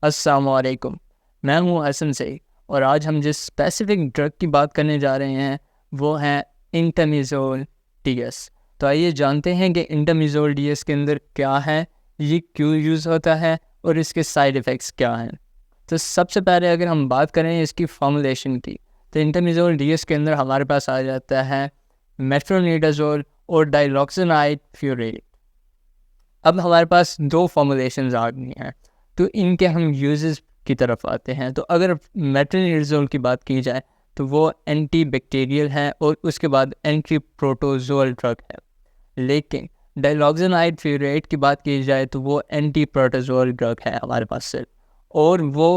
अस्सलाम वालेकुम। मैं हूँ हसन सईद और आज हम जिस स्पेसिफिक ड्रग की बात करने जा रहे हैं वो है इंटरमिज़ोल डीएस। तो आइए जानते हैं कि इंटरमिज़ोल डीएस के अंदर क्या है, ये क्यों यूज़ होता है और इसके साइड इफ़ेक्ट्स क्या हैं। तो सबसे पहले अगर हम बात करें इसकी फॉर्मुलेशन की, तो इंटरमिज़ोल डीएस के अंदर हमारे पास आ जाता है मेट्रोनिडाज़ोल और डाइलॉक्सिनाइड फ्यूरेट। अब हमारे पास दो फॉर्मुलेशंस आ गई हैं, तो इनके हम यूजेस की तरफ आते हैं। तो अगर मेट्रोनिडाज़ोल की बात की जाए तो वो एंटी बैक्टीरियल है और उसके बाद एंटी प्रोटोजोल ड्रग है। लेकिन डाइलॉक्सिनाइड फ्यूरेट की बात की जाए तो वो एंटी प्रोटोजोल ड्रग है हमारे पास सिर्फ, और वो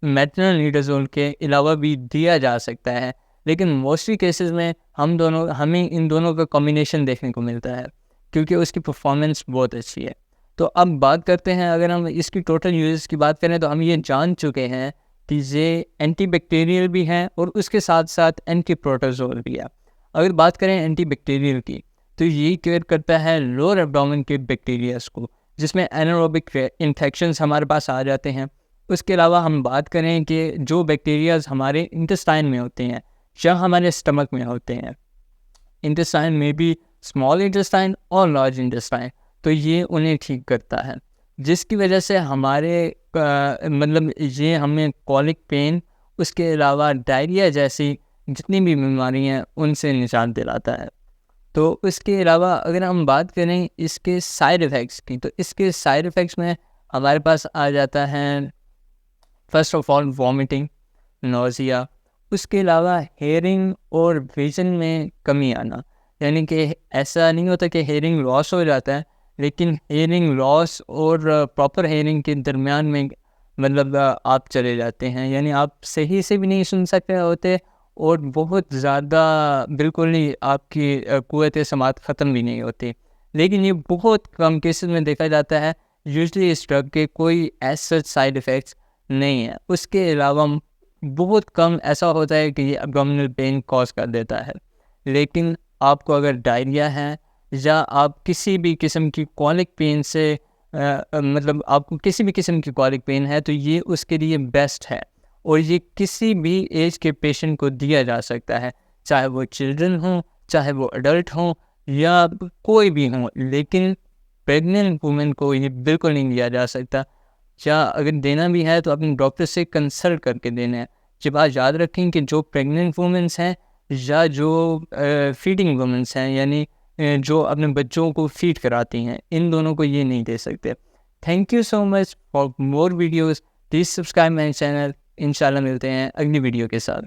मेट्रोनिडाज़ोल के अलावा भी दिया जा सकता है। लेकिन मोस्टली केसेस में हमें इन दोनों का कॉम्बिनेशन देखने को मिलता है क्योंकि उसकी परफॉर्मेंस बहुत अच्छी है। तो अब बात करते हैं, अगर हम इसकी टोटल यूजेस की बात करें तो हम ये जान चुके हैं कि ये एंटी बैक्टीरियल भी हैं और उसके साथ साथ एंटी प्रोटोजोल भी है। अगर बात करें एंटी बैक्टीरियल की, तो ये केयर करता है लोअर एब्डोमेन के बैक्टीरियाज को, जिसमें एनारोबिक इन्फेक्शंस हमारे पास आ जाते हैं। उसके अलावा हम बात करें कि जो बैक्टीरियाज हमारे इंटेस्टाइन में होते हैं या हमारे स्टमक में होते हैं, इंटेस्टाइन में भी स्मॉल इंटेस्टाइन और लार्ज इंटेस्टाइन, तो ये उन्हें ठीक करता है, जिसकी वजह से मतलब ये हमें कॉलिक पेन, उसके अलावा डायरिया जैसी जितनी भी बीमारी हैं उनसे निजात दिलाता है। तो इसके अलावा अगर हम बात करें इसके साइड इफ़ेक्ट्स की, तो इसके साइड इफ़ेक्ट्स में हमारे पास आ जाता है first of all vomiting, nausea, उसके अलावा हेयरिंग और विजन में कमी आना। यानी कि ऐसा नहीं होता कि हेयरिंग लॉस हो जाता है, लेकिन हेयरिंग लॉस और प्रॉपर हेयरिंग के दरमियान में आप चले जाते हैं, यानी आप सही से भी नहीं सुन सकते होते और बहुत ज़्यादा बिल्कुल ही आपकी क़ुव्वत समात ख़त्म भी नहीं होती। लेकिन ये बहुत कम केसेस में देखा जाता है। यूजुअली इस ड्रग के कोई एज सच साइड इफ़ेक्ट्स नहीं है। उसके अलावा बहुत कम ऐसा होता है कि ये एब्डोमिनल पेन कॉज कर देता है। लेकिन आपको अगर डायरिया है या आप किसी भी किस्म की कॉलिक पेन से आपको किसी भी किस्म की कॉलिक पेन है, तो ये उसके लिए बेस्ट है और ये किसी भी एज के पेशेंट को दिया जा सकता है, चाहे वो चिल्ड्रन हों, चाहे वो अडल्ट हों या कोई भी हों। लेकिन प्रेग्नेंट वुमेन को ये बिल्कुल नहीं दिया जा सकता, या अगर देना भी है तो अपने डॉक्टर से कंसल्ट करके देना है। ये बात याद रखें कि जो प्रेग्नेंट वुमेन्स हैं या जो फीडिंग वुमेन्स हैं, यानी जो अपने बच्चों को फीड कराती हैं, इन दोनों को ये नहीं दे सकते। Thank you so much for more videos. Please subscribe my channel. इंशाल्लाह मिलते हैं अगली वीडियो के साथ।